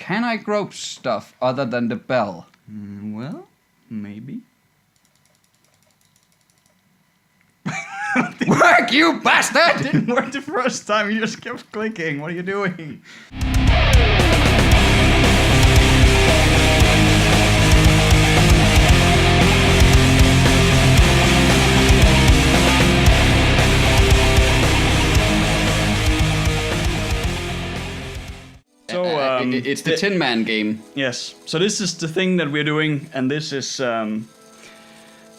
Can I grope stuff other than the bell? Well, maybe. Work, you bastard! It didn't work the first time, you just kept clicking. What are you doing? So, it's the Tin Man game. Yes. So this is the thing that we're doing, and this is the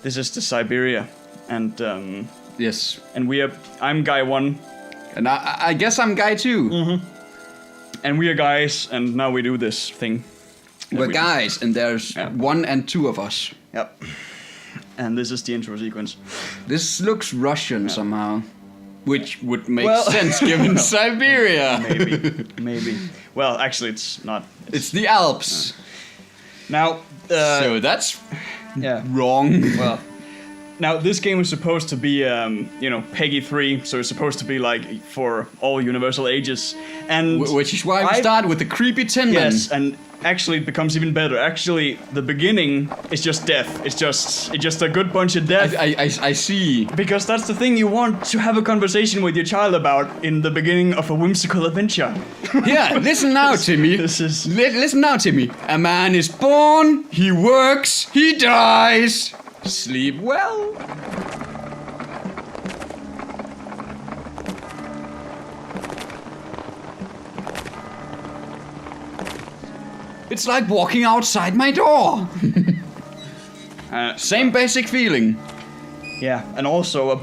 Syberia, and Yes. and I'm guy 1, And I guess I'm guy 2. and we are guys, and now we do this thing. We're guys, and there's 1 and 2 of us. Yep. And this is the intro sequence. This looks Russian somehow, which would make Well- sense given Syberia. Maybe. Well, actually, it's not. It's the Alps. Now, So that's yeah. wrong. Well, now this game is supposed to be, Peggy 3, so it's supposed to be like for all universal ages, and Which is why we start with the creepy Tin Man. yes, and actually it becomes even better. Actually, the beginning is just death. It's just a good bunch of death. I see. Because that's the thing you want to have a conversation with your child about in the beginning of a whimsical adventure. Yeah, listen now, Timmy. Listen now, Timmy. A man is born, he works, he dies. Sleep well. It's like walking outside my door. Same basic feeling. Yeah, and also a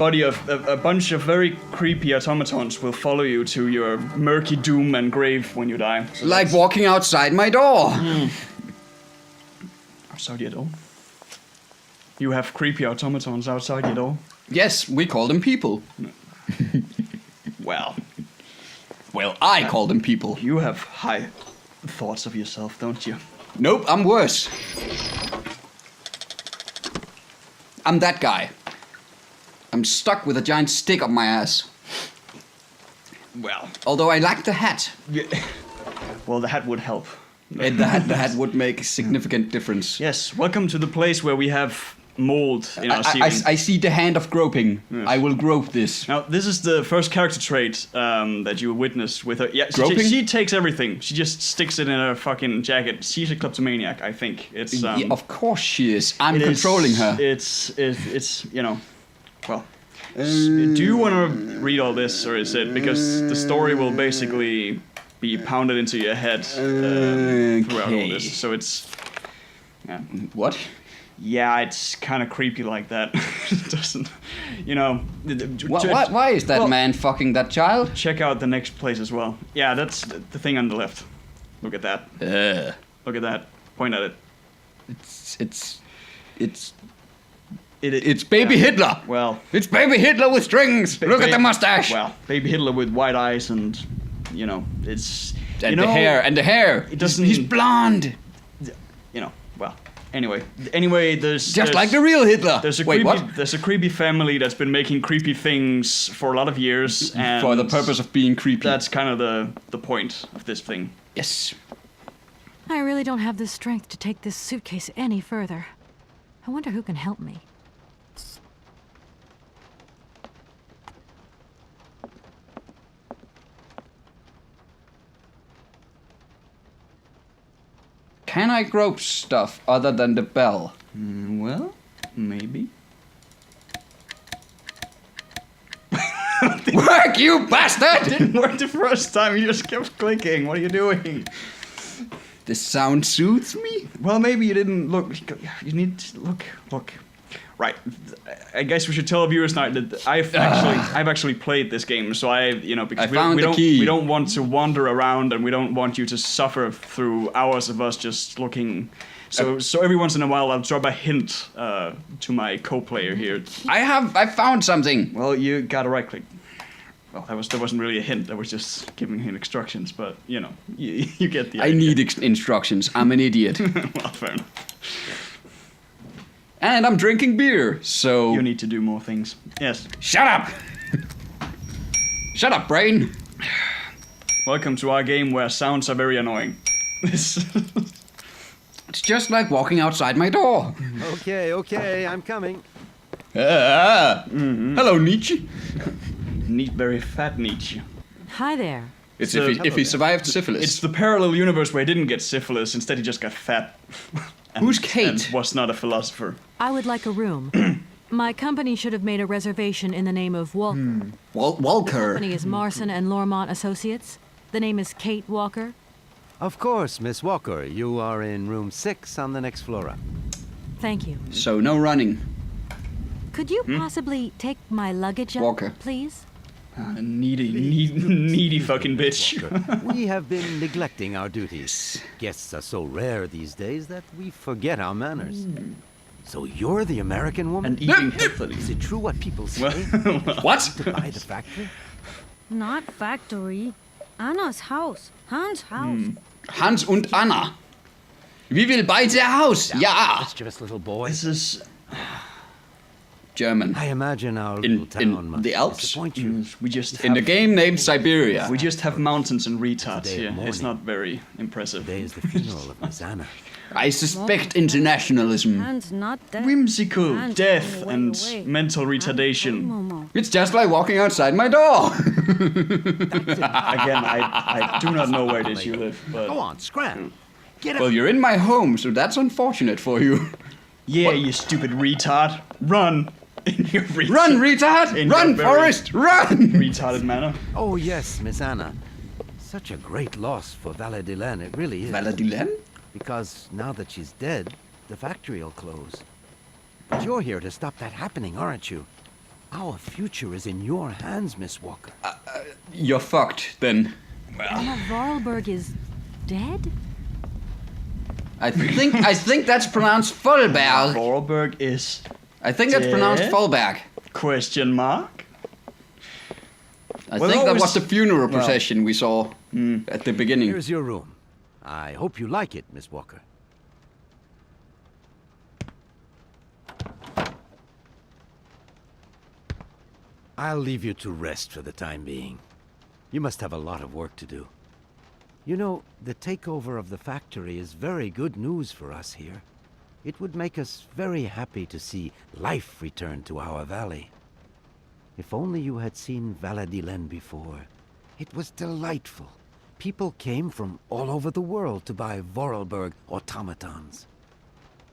bunch of very creepy automatons will follow you to your murky doom and grave when you die. So Like walking outside my door. outside your door. You have creepy automatons outside your door. Yes, we call them people. Well, I call them people. you have high thoughts of yourself, don't you? Nope, I'm worse. I'm that guy. I'm stuck with a giant stick up my ass. Well, Although I like the hat. well, the hat would help. The hat would make a significant difference. Yes, welcome to the place where we have mold in our ceiling. I see the hand of groping. Yes. I will grope this. Now, this is the first character trait that you witness with her. Yeah, Groping? she takes everything. She just sticks it in her fucking jacket. She's a kleptomaniac, I think. It's Yeah, of course she is. I'm it is- controlling her. It's well. Do you want to read all this, or is it because the story will basically be pounded into your head throughout all Okay. this? So it's What? yeah, it's kind of creepy like that. It doesn't, Why is that well, man fucking that child? Check out the next place as well. Yeah, that's the thing on the left. Look at that. Look at that. Point at it. It's baby Hitler. Well, It's baby Hitler with strings. Look at the mustache. Well, baby Hitler with white eyes and, it's... And the hair. It doesn't... He's blonde. Well, anyway, there's... Just like the real Hitler. Wait, what? There's a creepy family that's been making creepy things for a lot of years, and... For the purpose of being creepy. That's kind of the point of this thing. Yes. I really don't have the strength to take this suitcase any further. I wonder who can help me. Can I grope stuff other than the bell? Well, maybe. Work, you bastard! It didn't work the first time, you just kept clicking. What are you doing? The sound soothes me. Well, maybe you didn't look. You need to look. Right. I guess we should tell viewers now that I've actually played this game, so because we don't want to wander around and we don't want you to suffer through hours of us just looking. So every once in a while I'll drop a hint to my co-player here. I found something. Well, you got a right click. Well, that wasn't really a hint. That was just giving him instructions. But you get the idea. I need instructions. I'm an idiot. Well, fair enough. And I'm drinking beer, so... You need to do more things. Yes. Shut up! Shut up, brain! Welcome to our game where sounds are very annoying. This. It's just like walking outside my door. Okay, I'm coming. Hello, Nietzsche. Very fat Nietzsche. Hi there. It's if he survived syphilis. It's the parallel universe where he didn't get syphilis, instead he just got fat. Who's Kate? And was not a philosopher. I would like a room. My company should have made a reservation in the name of Walker. The Walker. company is Marson and Lormont Associates. The name is Kate Walker. Of course, Miss Walker. You are in room 6 on the next floor up. Thank you. So no running. Could you possibly take my luggage up, Walker. please? Needy fucking bitch. We have been neglecting our duties. Guests are so rare these days that we forget our manners. So you're the American woman? And eating healthily. Is it true what people say? What? To buy the factory? Not factory. Anna's house. Hans' house. Hans und Anna. We will buy their house. Ja. Mischievous little boy. This is German. I imagine our In- little town in must the Alps? disappoint you. we just In the have, game named Syberia. we just have mountains and retards Today here. morning. It's not very impressive. Today is the funeral of Miss Anna. I suspect internationalism. Hans not dead. Whimsical Hans death away, and away. mental Hans retardation. Momo. It's just like walking outside my door. Again, I do not know where it is you live, but Go on, scram. Get up. Well, you're in my home, so that's unfortunate for you. yeah, you stupid retard, run in your Run, retard! In Run, your very- Forrest! Run! retarded manner. Oh, yes, Miss Anna. Such a great loss for Valadilen, it really is. Valadilen? Because now that she's dead, the factory will close. But you're here to stop that happening, aren't you? Our future is in your hands, Miss Walker. You're fucked, then. Anna Vorarlberg is dead? I think that's pronounced Vollberg. Vorarlberg is I think that's pronounced dead? Vollberg. question mark. I Well, think that was always- the funeral well. procession we saw at the beginning. Here's your room. I hope you like it, Miss Walker. I'll leave you to rest for the time being. You must have a lot of work to do. You know, the takeover of the factory is very good news for us here. It would make us very happy to see life return to our valley. If only you had seen Valadilen before. It was delightful. People came from all over the world to buy Vorarlberg automatons.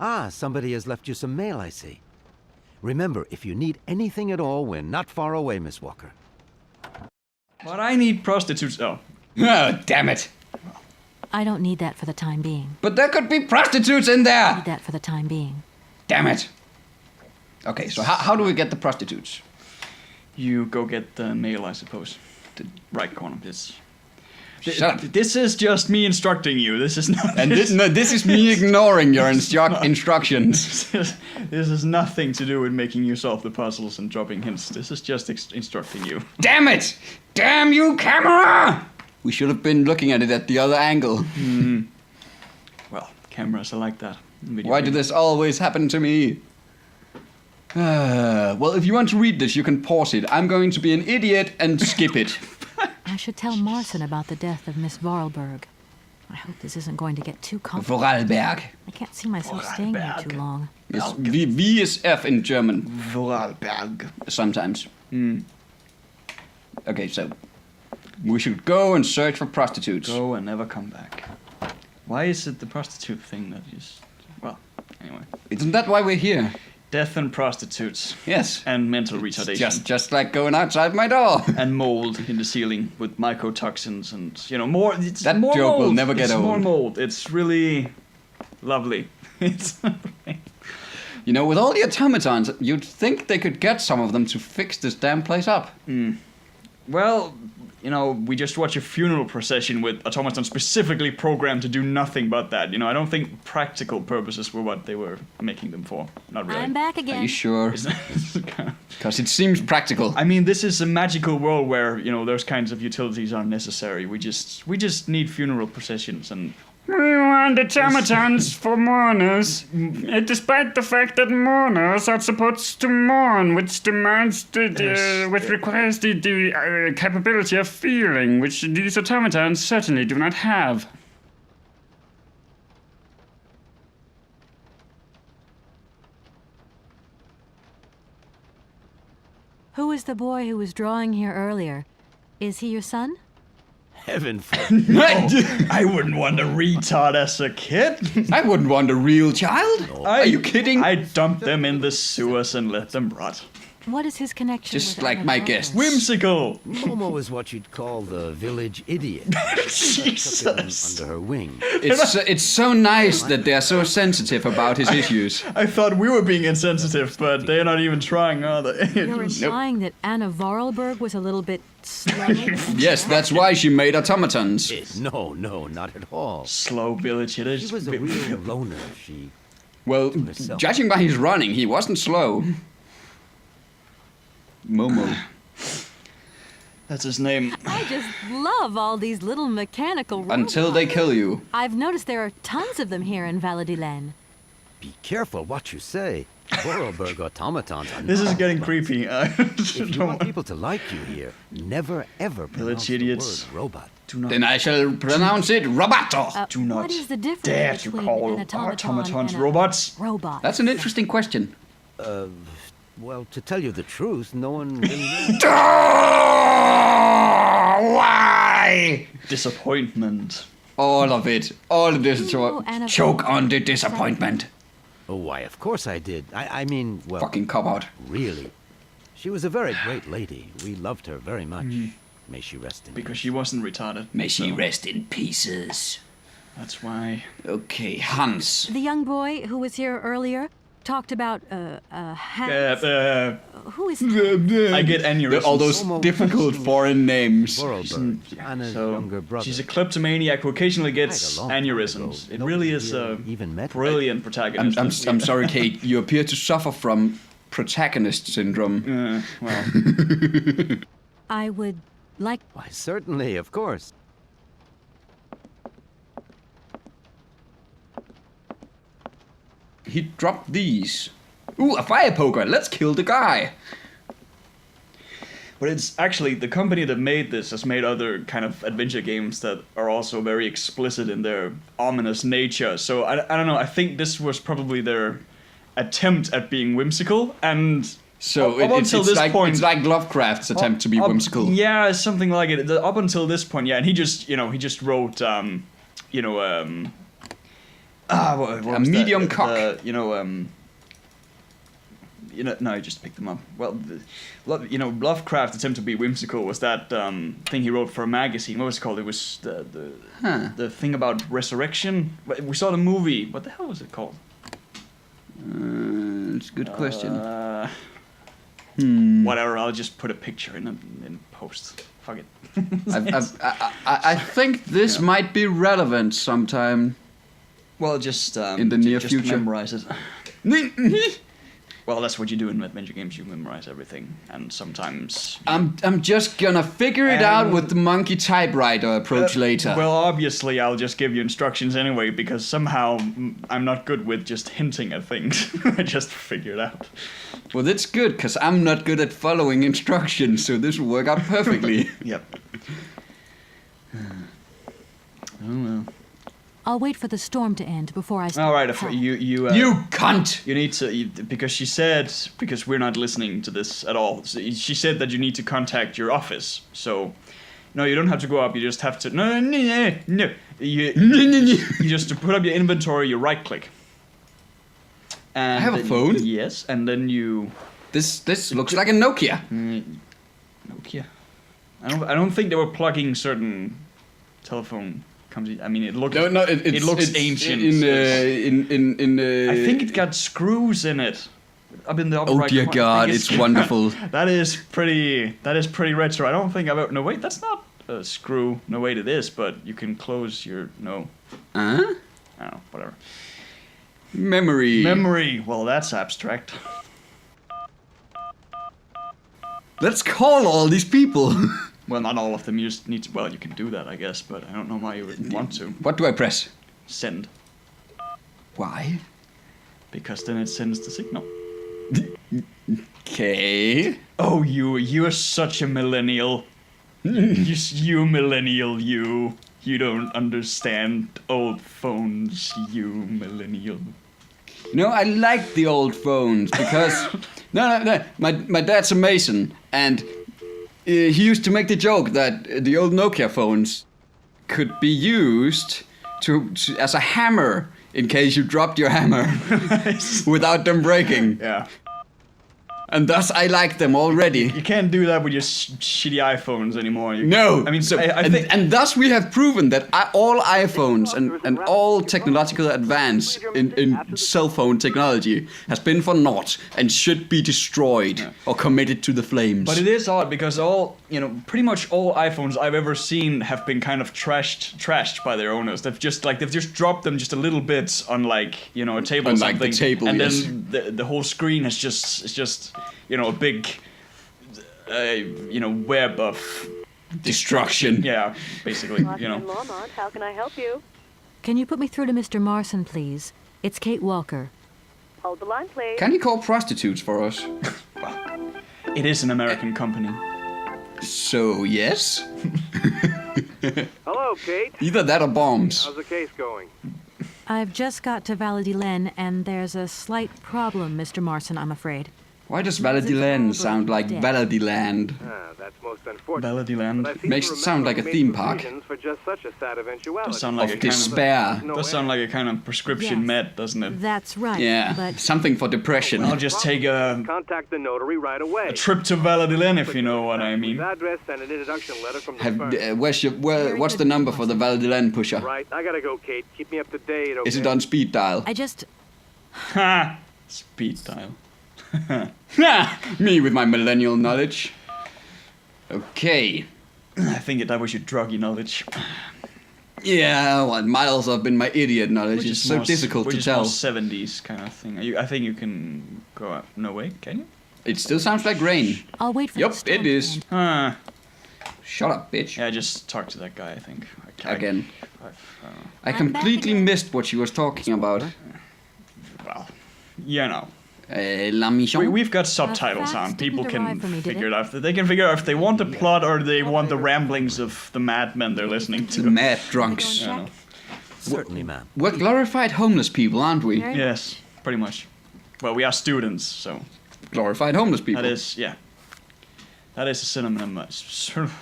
Ah, somebody has left you some mail, I see. Remember, if you need anything at all, we're not far away, Miss Walker. But I need prostitutes. Oh, Oh, damn it. I don't need that for the time being. But there could be prostitutes in there. Need that for the time being. Damn it. Okay, so how do we get the prostitutes? you go get the mail, I suppose. The right corner. Shut up. This is just me instructing you. This is not. And this is me ignoring your instructions. This has nothing to do with making you solve the puzzles and dropping hints. This is just instructing you. Damn it! Damn you, camera! We should have been looking at it at the other angle. Well, cameras are like that. Why did this always happen to me? Well, if you want to read this, you can pause it. I'm going to be an idiot and skip it. I should tell Marson about the death of Miss Vorarlberg. I hope this isn't going to get too complicated. Vorarlberg. I can't see myself staying here too long. Yes, V is F in German. Vorarlberg. Sometimes. Okay, so we should go and search for prostitutes. Go and never come back. Why is it the prostitute thing that is... Well, anyway. Isn't that why we're here? Death and prostitutes. Yes. And mental retardation. Just like going outside my door. And mold in the ceiling with mycotoxins and, you know, more... It's That more joke will mold. never get it's old. More mold. It's really lovely. It's... You know, with all the automatons, you'd think they could get some of them to fix this damn place up. Well, you know, we just watched a funeral procession with automatons specifically programmed to do nothing but that. You know, I don't think practical purposes were what they were making them for. Not really. I'm back Are again. you sure? Isn't- Because it seems practical. I mean, this is a magical world where, you know, those kinds of utilities are necessary. We just need funeral processions and... We want automatons for mourners, despite the fact that mourners are supposed to mourn, which demands which requires the capability of feeling, which these automatons certainly do not have. Who is the boy who was drawing here earlier? Is he your son? Heaven I wouldn't want a retard as a kid. I wouldn't want a real child. Are you kidding? I dumped them in the sewers and let them rot. What is his connection Just with like Anna my Valor? guest. Whimsical. Momo is what you'd call the village idiot. Jesus. Took him under her wing. It's so nice that they're so sensitive about his issues. I thought we were being insensitive, but they're not even trying, are they? You're implying that Anna Vorarlberg was a little bit slow? Yes, that's why she made automatons. No, not at all. Slow village it is. She was a real loner. She Well, judging by his running, he wasn't slow. Momo. That's his name. I just love all these little mechanical robots. Until they kill you. I've noticed there are tons of them here in Valadilen. be careful what you say. Vorarlberg automatons are This is not getting robots. creepy. If you want people to like you here, never ever pronounce the idiots. word robot. Do not Then I shall pronounce it Roboto. Do not What is the difference dare to between call an automaton automatons and a robots. robot? That's an interesting question. Well, to tell you the truth, no one really knows. Why? Disappointment. All of it. All of this. Oh, Anna Choke Valor. on the disappointment. Oh, why, of course I did. I mean, well, Fucking cop out. really. She was a very great lady. We loved her very much. May she rest in Because peace. she wasn't retarded. May she so rest in pieces. That's why. Okay, Hans. The young boy who was here earlier talked about Hans. Who is I get aneurysms. All those difficult foreign names. Vorarlberg, Anna's younger brother. She's a kleptomaniac who occasionally gets Quite a long time aneurysms. ago. It really Nobody is here a even met her. brilliant protagonist. I'm sorry, Kate. You appear to suffer from protagonist syndrome. Well, I would like. Why, certainly, of course. He dropped these. Ooh, a fire poker. Let's kill the guy. but it's actually the company that made this has made other kind of adventure games that are also very explicit in their ominous nature. So I don't know. I think this was probably their attempt at being whimsical, and So up it's until this like, point, it's like Lovecraft's attempt to be whimsical. Yeah, something like it. Up until this point, yeah, and he just wrote, what was A medium that? cock. No, I just picked them up. Well, Lovecraft's attempt to be whimsical was that thing he wrote for a magazine. What was it called? It was the thing about resurrection. We saw the movie. What the hell was it called? It's a good question. Whatever. I'll just put a picture in post. Fuck it. I think this might be relevant sometime. Well, just in the near just future. memorize it. Well, that's what you do in adventure games. You memorize everything, and sometimes. I'm just gonna figure it out with the monkey typewriter approach later. Well, obviously, I'll just give you instructions anyway, because somehow I'm not good with just hinting at things. I just figure it out. Well, that's good, because I'm not good at following instructions, so this will work out perfectly. Yep. Oh well. I'll wait for the storm to end before I start. All right, you You cunt! You need to because she said, because we're not listening to this at all. So she said that you need to contact your office. So no, you don't have to go up. You just have to no. You just to put up your inventory. You right click. And I have a then- phone? Yes, and then you. This looks like a Nokia. Nokia. I don't think they were plugging certain telephone. I mean, it looks. No, it looks ancient. In I think it got screws in it. Up in the upper Oh right dear corner. God, I think it's wonderful. That is pretty retro. I don't think I've ever. No wait, that's not a screw. No wait, it is. But you can close your no. Huh? I don't know. Whatever. Memory. Memory. Well, that's abstract. Let's call all these people. Well, not all of them. You just need to. Well, you can do that, I guess. But I don't know why you would want to. What do I press? Send. Why? Because then it sends the signal. Okay. Oh, you're such a millennial. you millennial, you. You don't understand old phones, you millennial. No, I like the old phones because no. My dad's a mason, and he used to make the joke that the old Nokia phones could be used to as a hammer in case you dropped your hammer without them breaking. Yeah. And thus, I like them already. You can't do that with your shitty iPhones anymore. No. I mean, so, I think... and thus we have proven that all iPhones and all technological advance in cell phone technology has been for naught and should be destroyed or committed to the flames. But it is odd because pretty much all iPhones I've ever seen have been kind of trashed by their owners. They've just dropped them just a little bit on a table or something. The table, and yes. then the whole screen is just a big web of destruction. Yeah, basically, Lawmont, how can I help you? Can you put me through to Mr. Marson, please? It's Kate Walker. Hold the line, please. Can you call prostitutes for us? Well, it is an American company. So, yes? Hello, Kate. Either that or bombs. How's the case going? I've just got to Valadilen, and there's a slight problem, Mr. Marson, I'm afraid. Why does Valadilen sound like Valadiland? That's most unfortunate. Valadiland. But I seem Makes to it sound like a remember theme you made park. provisions for just such a sad eventuality. Does sound like Of despair. Does sound like a kind of prescription Yes. med, doesn't it? That's right, Yeah, but something for depression. I'll just take a Contact the notary right away. trip to Valadilen, if you know what I mean. Address and an introduction letter from the firm. What's the number for the Valadilen pusher? Right, I gotta go, Kate. Keep me up to date, okay? Is it on speed dial? I just... Ha! Speed dial. Me with my millennial knowledge. Okay. I think that was your druggy knowledge. Yeah, well, miles up in my idiot knowledge. It's so difficult to tell. More 70s kind of thing. I think you can go up. No way, can you? It still sounds like rain. I'll wait for Yup, the storm it to is. end. Huh. Shut up, bitch. Yeah, just talk to that guy, I think. Again. I I'm completely back again. missed what she was talking about. Well, you know. La mission. We've got subtitles fax on. People didn't can arrive for me, did figure it? it out. They can figure out if they want the plot or they want the ramblings of the madmen they're listening to. The mad drunks. I don't know. Certainly, ma'am. We're glorified homeless people, aren't we? Very Yes, pretty much. Well, we are students, so Glorified homeless people. that is, yeah. That is a synonym. That's a synonym.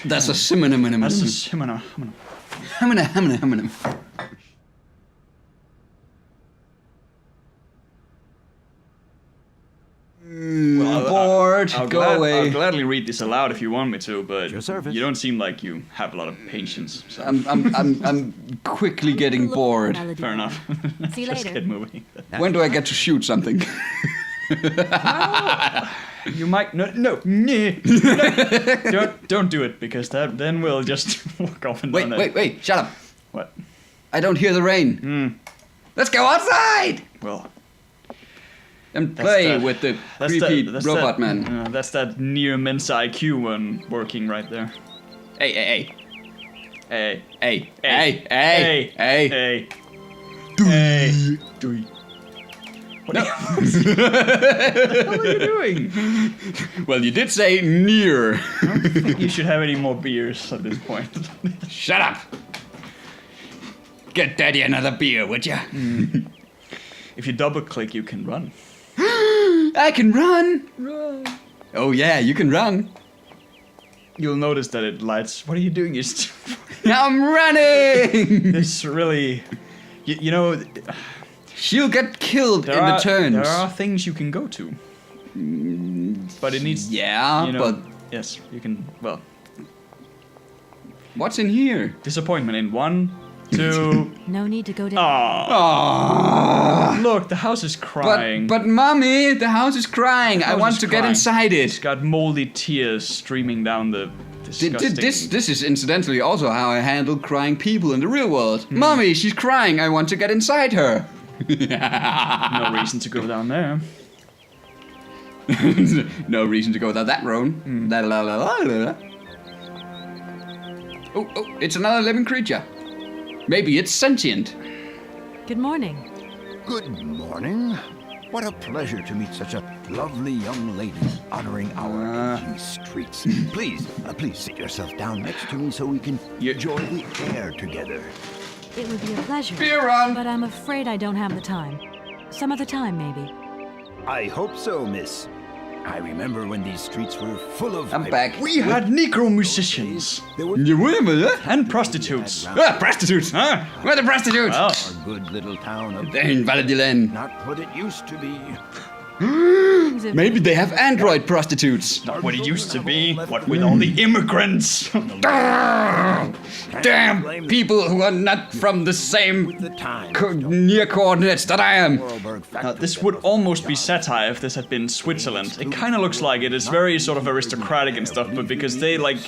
That's a synonym. Synonym. Bored. Go away. I'll gladly read this aloud if you want me to, but Your service. you don't seem like you have a lot of patience. So. I'm quickly getting bored. Valadilen. Fair enough. See you Just later. get moving. When do I get to shoot something? You might no. Don't do it because then we'll just walk off and Wait! Shut up! What? I don't hear the rain. Let's go outside Well, and play that- with the creepy robot man. That's that near Mensa IQ one working right there. Hey! Hey. Hey! Doi. What are you doing? Well, you did say near. I don't think you should have any more beers at this point. Shut up! Get Daddy another beer, would ya? If you double click, you can run. I can run! Oh yeah, you can run. You'll notice that it lights. What are you doing? I'm running! It's really, you know. She'll get killed in the turns. There are things you can go to, but it needs. Yeah, but yes, you can. Well, what's in here? disappointment in 1, 2. No need to go down. Ah. Look, the house is crying. But mommy, the house is crying. I house want is to get crying. inside It's it. got moldy tears streaming down the disgusting. This is incidentally also how I handle crying people in the real world. Mommy, she's crying. I want to get inside her. No reason to go down there. No reason to go down that road. La, la, la, la, la. Oh, it's another living creature. Maybe it's sentient. Good morning. Good morning. What a pleasure to meet such a lovely young lady honoring our aging streets. Please sit yourself down next to me so we can enjoy the air together. It would be a pleasure. Beer on. But I'm afraid I don't have the time. Some other time, maybe. I hope so, miss. I remember when these streets were full of... I'm back. We had Negro musicians. There were You remember that? And prostitutes. Prostitutes, huh? Where are the prostitutes? Well, our good little town of... They're in Valadilen. Not what it used to be. Maybe they have android prostitutes. not what it used to be. What with all the immigrants. Damn people who are not from the same The time. near coordinates that I am. This would almost be satire if this had been Switzerland. It kind of looks like it. It's very sort of aristocratic and stuff, but because they like...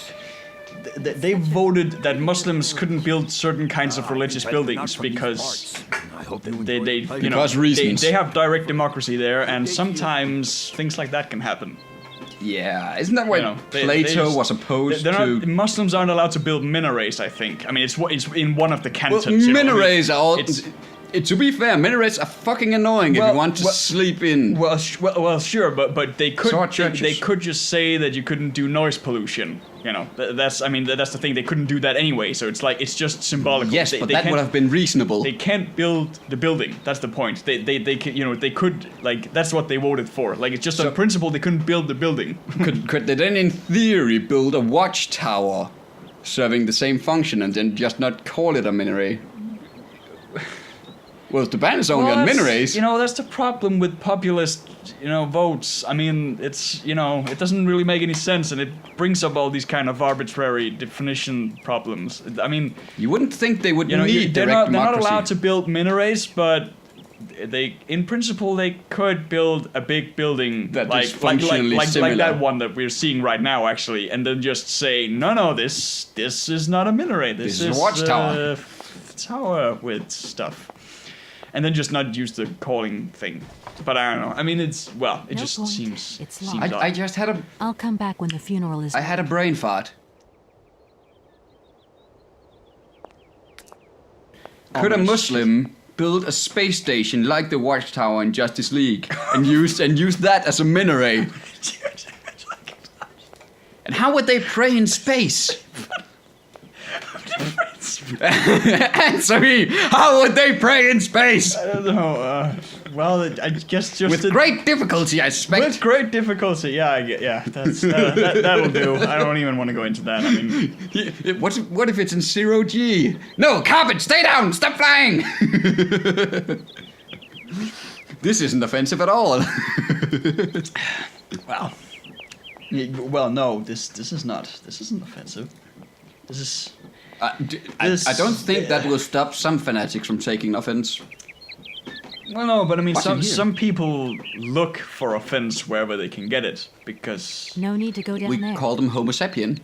They voted that Muslims couldn't build certain kinds of religious buildings because they you know, Because reasons. they have direct democracy there, and sometimes things like that can happen. Yeah, isn't that why You know, they Plato just- was opposed they're to... not, Muslims aren't allowed to build minarets, I think. I mean, it's in one of the Well, cantons. you know, I mean, minarets are all... it's- To be fair, minarets are fucking annoying if Well, you want to well- sleep in. Well, sure, but they could So are churches. they could just say that you couldn't do noise pollution. You know, that's the thing. They couldn't do that anyway. So it's like it's just symbolic. Yes, but that would have been reasonable. They can't build the building. That's the point. They can, you know, they could, like, that's what they voted for. Like, it's just on principle they couldn't build the building. Could they then, in theory, build a watchtower serving the same function and then just not call it a minaret? Well, the ban is only on that's- minarets. You know, that's the problem with populist, you know, votes. I mean, it's, you know, it doesn't really make any sense, and it brings up all these kind of arbitrary definition problems. I mean, You wouldn't think they would you know, need they're direct not democracy. allowed to build minarets, but they, in principle, they could build a big building That like is functionally like similar. that one that we're seeing right now, actually, and then just say, no, this is not a minaret. This is a watchtower. Tower with stuff. And then just not use the calling thing. But I don't know. I mean, it No just point. seems. It's seems locked. odd. I just had a... I'll come back when the funeral is... I had a brain fart. Could a Muslim build a space station like the Watchtower in Justice League and use that as a minaret? And how would they pray in space? Answer me! How would they pray in space? I don't know. Well, I guess just With great difficulty, I suspect. with great difficulty. Yeah. That'll do. I don't even want to go into that. I mean, What if it's in 0G? No, carpet, stay down! Stop flying! This isn't offensive at all. well, no. This isn't offensive. This is. I don't think that will stop some fanatics from taking offense. Well, no, but I mean, What's in here? some people look for offense wherever they can get it because. No need to go down We there. call them Homo sapien.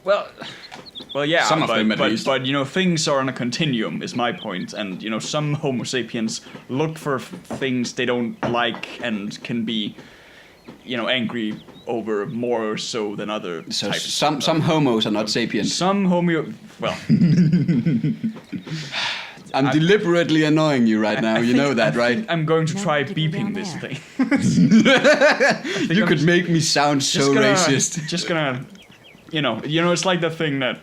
Well, yeah, Some of them, at least. but you know, things are on a continuum, is my point, and you know, some Homo sapiens look for things they don't like and can be, you know, angry over more so than other So types. some homos are not sapiens. Some well, I'm deliberately annoying you right now. You know that, right? I'm going to No try need to go beeping down this there. thing. You could make me sound so racist. Just gonna, you know, it's like the thing that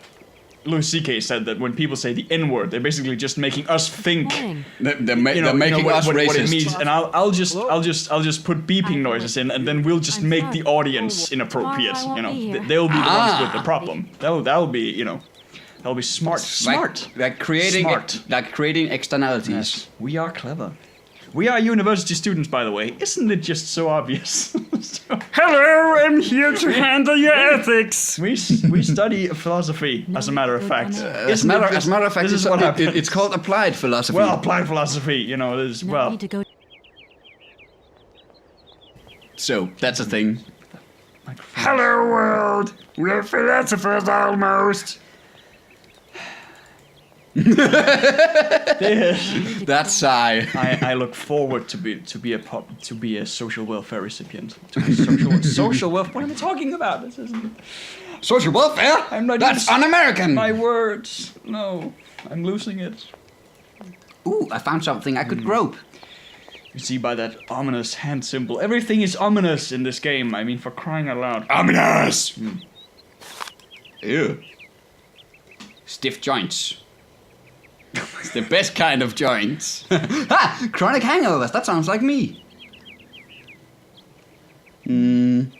Louis C.K. said that when people say the N-word, they're basically just making us think. Morning. They're making what, us what racist. it means, and I'll just put beeping noises in, and then we'll just I'm make sorry. the audience inappropriate. Tomorrow I You know, won't be here. they'll be the ones with the Ah. problem. That'll be, you know, that'll be smart. Like creating Smart. externalities. Yes, we are clever. We are university students, by the way. Isn't it just so obvious? Hello, I'm here to handle your ethics. we study philosophy, as a matter of fact. As a matter of fact, this is what happens. it's called applied philosophy. Well, applied philosophy, you know, it is, No well, need to go... so that's a thing. Hello, world. We're philosophers almost. That sigh. I look forward to be a social welfare recipient. To be social welfare. What am I talking about? This isn't Social welfare? I'm not That's even- un-American. my words. No, I'm losing it. Ooh, I found something I could grope. You see by that ominous hand symbol. Everything is ominous in this game. I mean, for crying out loud. Ominous. Ew. Stiff joints. The best kind of joints. Chronic hangovers. That sounds like me. Need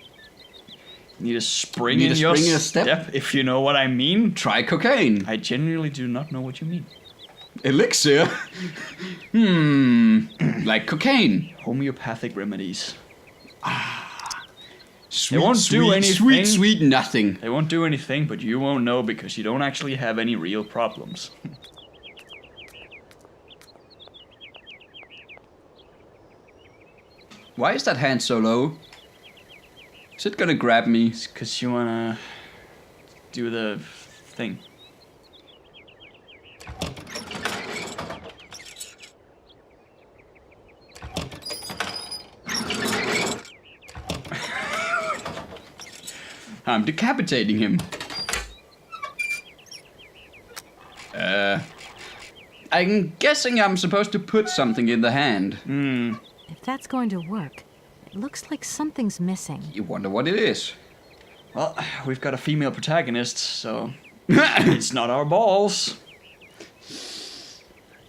a spring in your step, if you know what I mean. Try cocaine. I genuinely do not know what you mean. Elixir? Like cocaine. Homeopathic remedies. Sweet, they won't do anything. Sweet nothing. They won't do anything, but you won't know because you don't actually have any real problems. Why is that hand so low? Is it gonna grab me? It's because you wanna do the thing. I'm decapitating him. I'm guessing I'm supposed to put something in the hand. If that's going to work, it looks like something's missing. You wonder what it is. Well, we've got a female protagonist, so it's not our balls.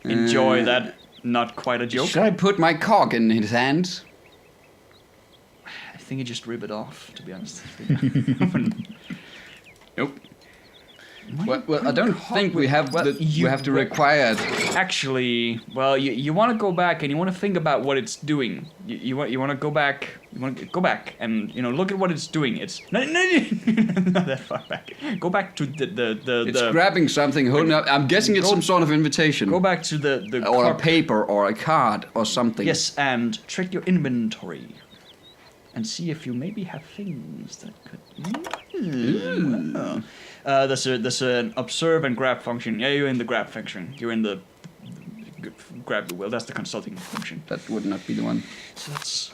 Enjoy that, not quite a joke. Should I put my cock in his hand? I think you just rip it off, to be honest. Nope. Well, I don't think we have to require. Actually, well, you want to go back and you want to think about what it's doing. You want to go back. You want to go back and look at what it's doing. It's not that far back. Go back to the. It's grabbing something, holding up. I'm guessing it's some sort of invitation. Go back to the or cup. A paper or a card or something. Yes, and check your inventory. And see if you maybe have things that could. There's an observe and grab function. Yeah, you're in the grab function. You're in the grab the wheel. That's the consulting function. That would not be the one. So that's.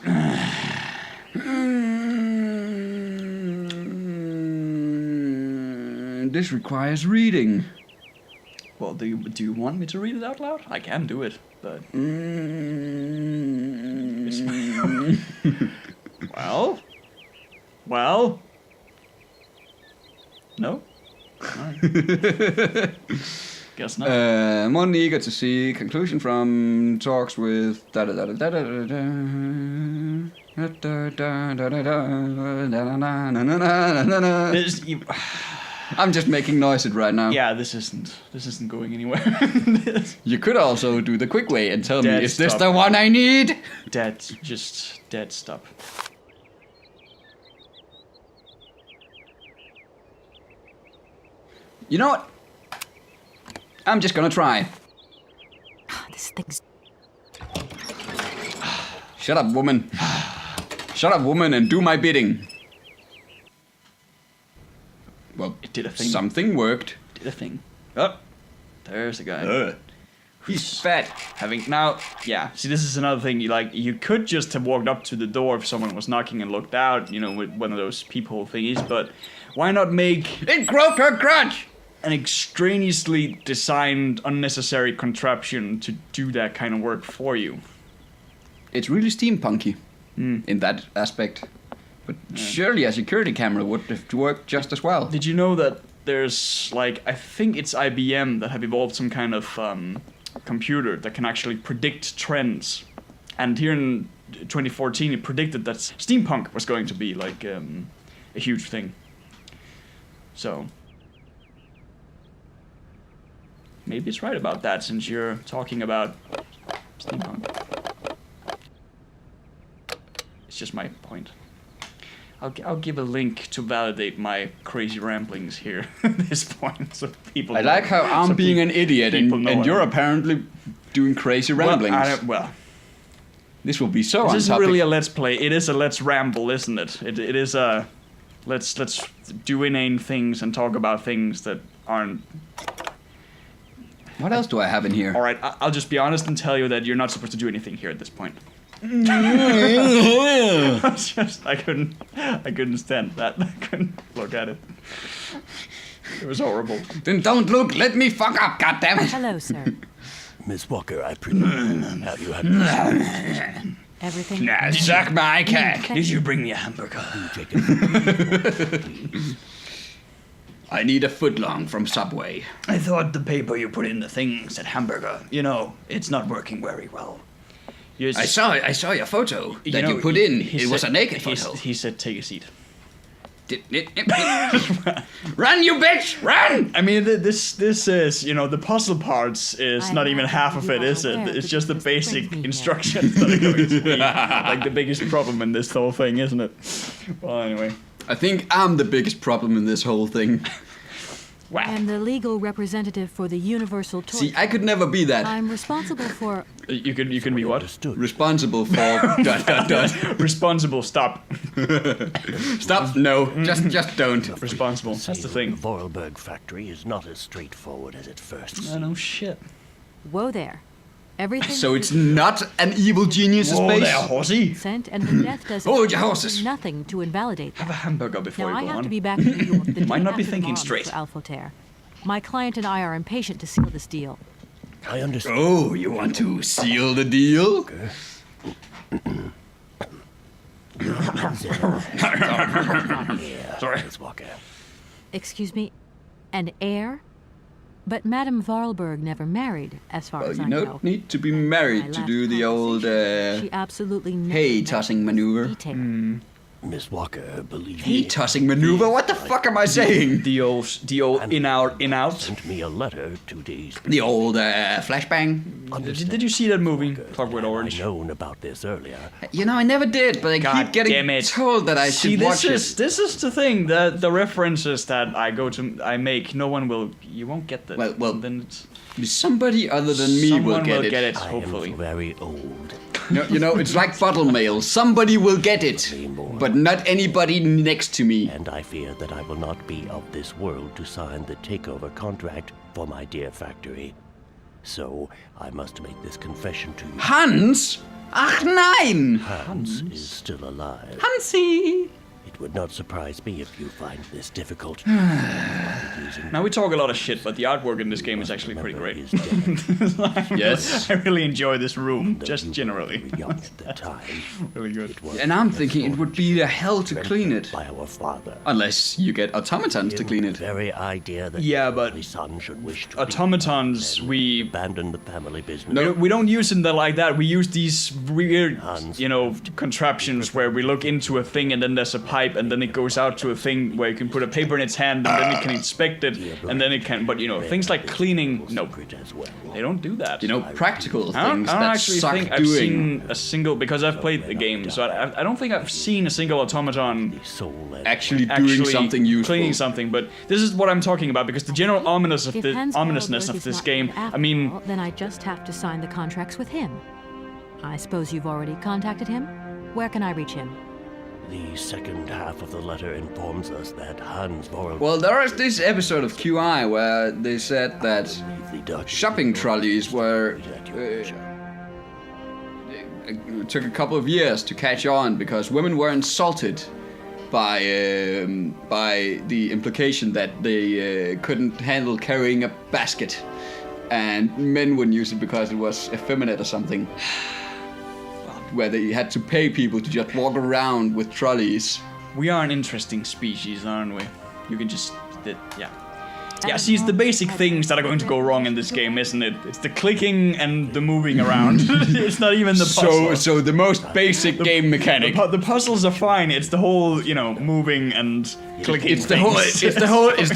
This requires reading. Well, do you want me to read it out loud? I can do it, but. Well. No? Alright. Guess not. I'm only eager to see conclusion from talks with I'm just making noises right now. Yeah, this isn't going anywhere. You could also do the quick way and tell me, is this the one I need? Dead stop. You know what? I'm just gonna try. This thing's... Shut up, woman. Shut up, woman, and do my bidding. Well, it did a thing. Something worked. It did a thing. Oh, there's a guy. He's fat. Yeah. See, this is another thing. You could just have walked up to the door if someone was knocking and looked out, with one of those peephole thingies. But why not make it groped her crotch? An extraneously designed, unnecessary contraption to do that kind of work for you? It's really steampunky in that aspect. But surely a security camera would have worked just as well. Did you know that there's, I think it's IBM that have evolved some kind of computer that can actually predict trends? And here in 2014, it predicted that steampunk was going to be, a huge thing. So... maybe it's right about that, since you're talking about steampunk. It's just my point. I'll give a link to validate my crazy ramblings here at this point, so people. I like how I'm being an idiot and you're apparently doing crazy ramblings. Well, this will be so on topic. This isn't really a let's play. It is a let's ramble, isn't it? It is a let's do inane things and talk about things that aren't. What else do I have in here? All right, I'll just be honest and tell you that you're not supposed to do anything here at this point. I couldn't stand that. I couldn't look at it. It was horrible. Then don't look. Let me fuck up. Goddammit. Hello, sir. Miss Walker, I presume. Have you had Everything? Nah, suck my cock. Did you bring me a hamburger? take it? I need a footlong from Subway. I thought the paper you put in the thing said hamburger. You know, it's not working very well. I saw your photo that you put in. It was a naked photo. He said, take a seat. Run, you bitch! Run! I mean, this is, you know, the puzzle parts is not even half of it, is it? It's just the basic instructions that are going to be like the biggest problem in this whole thing, isn't it? Well, anyway. I think I'm the biggest problem in this whole thing. Wow. I'm the legal representative for the Universal Toy. See, I could never be that. I'm responsible for... You can be what? Responsible for... ... Responsible, stop. Stop, no, just don't. Responsible, that's the thing. The Vorarlberg factory is not as straightforward as it first. No shit. Whoa there. Everything... So it's not an evil genius of space? Whoa there, horsey. Sent and the death does hold your horses. Nothing to invalidate that. Have a hamburger before now you go on. I have to be back in New York the Might day not be after thinking the straight. For Alphotair. My client and I are impatient to seal this deal. I understand. Oh, you want to seal the deal? Sorry. Miss Walker. Excuse me, an heir? But Madame Vorarlberg never married, as far as I know. You don't need to be married to do the old she absolutely hay-tossing maneuver. Miss Walker, believe me. Hay-tossing maneuver? What the fuck am I saying? The old in-out. Sent me a letter 2 days before. The old flashbang? Did you see that movie, Clockwork Orange? I known about this earlier. You know, I never did, but I keep getting told that I should watch it. This is the thing, the references that I make, no one will, you won't get that. Well, then it's, somebody other than me will get it. Hopefully. I am very old. No, you know, it's like bottle mail. Somebody will get it, but not anybody next to me. And I fear that I will not be of this world to sign the takeover contract for my dear factory. So, I must make this confession to you. Hans? Ach nein! Hans is still alive. Hansi! It would not surprise me if you find this difficult. Now we talk a lot of shit, but the artwork in this game is actually pretty great. Yes. I really enjoy this room, just generally. At the time, really good. And I'm thinking it would be a hell to clean it. By our father. Unless you get automatons to clean it. The very idea that but my son should wish to automatons, we abandon the family business. No, we don't use them like that. We use these weird, you know, contraptions where we look into a thing and then there's a pipe and then it goes out to a thing where you can put a paper in its hand and then it can inspect it and then it can. But you know, things like cleaning, no, they don't do that. You know, practical things I don't that actually suck think I've seen a single, because I've played the game, so I don't think I've seen a single automaton actually doing something useful. Cleaning something. But this is what I'm talking about, because the general ominousness of this game. I mean, then I just have to sign the contracts with him. I suppose you've already contacted him? Where can I reach him? The second half of the letter informs us that Hans Vorarlberg... Well, there is this episode of QI where they said that shopping trolleys were... it took a couple of years to catch on because women were insulted by the implication that they couldn't handle carrying a basket. And men wouldn't use it because it was effeminate or something. Where they had to pay people to just walk around with trolleys. We are an interesting species, aren't we? You can just... yeah. Yeah, see, it's the basic things that are going to go wrong in this game, isn't it? It's the clicking and the moving around. It's not even the puzzle. So the most basic game mechanic. The puzzles are fine. It's the whole, you know, moving and clicking. It's the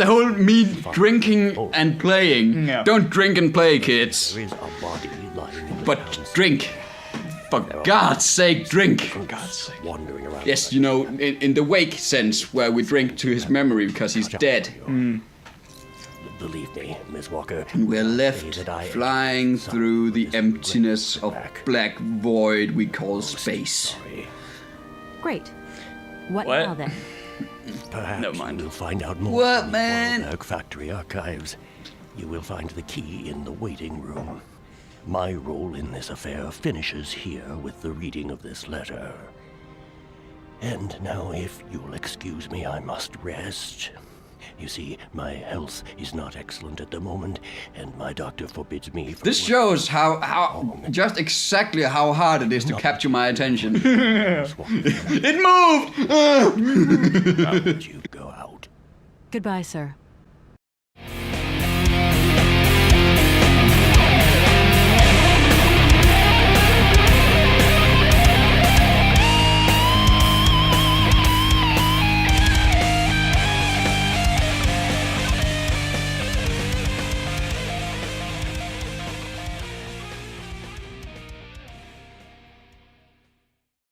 whole me drinking and playing. Yeah. Don't drink and play, kids. There is a body lying but drink. For God's sake, drink. For God's sake. Wandering around. Yes, you know, in the wake sense, where we drink to his memory because he's dead. Believe me, Miss Walker. And we're left flying through the emptiness of black void we call space. Great. What now then? Perhaps Never mind. You'll find out more. What, from man? The Vorarlberg factory archives. You will find the key in the waiting room. My role in this affair finishes here with the reading of this letter. And now, if you'll excuse me, I must rest. You see, my health is not excellent at the moment, and my doctor forbids me from... This shows how just exactly how hard it is to capture my attention. It moved! How would you go out? Goodbye, sir.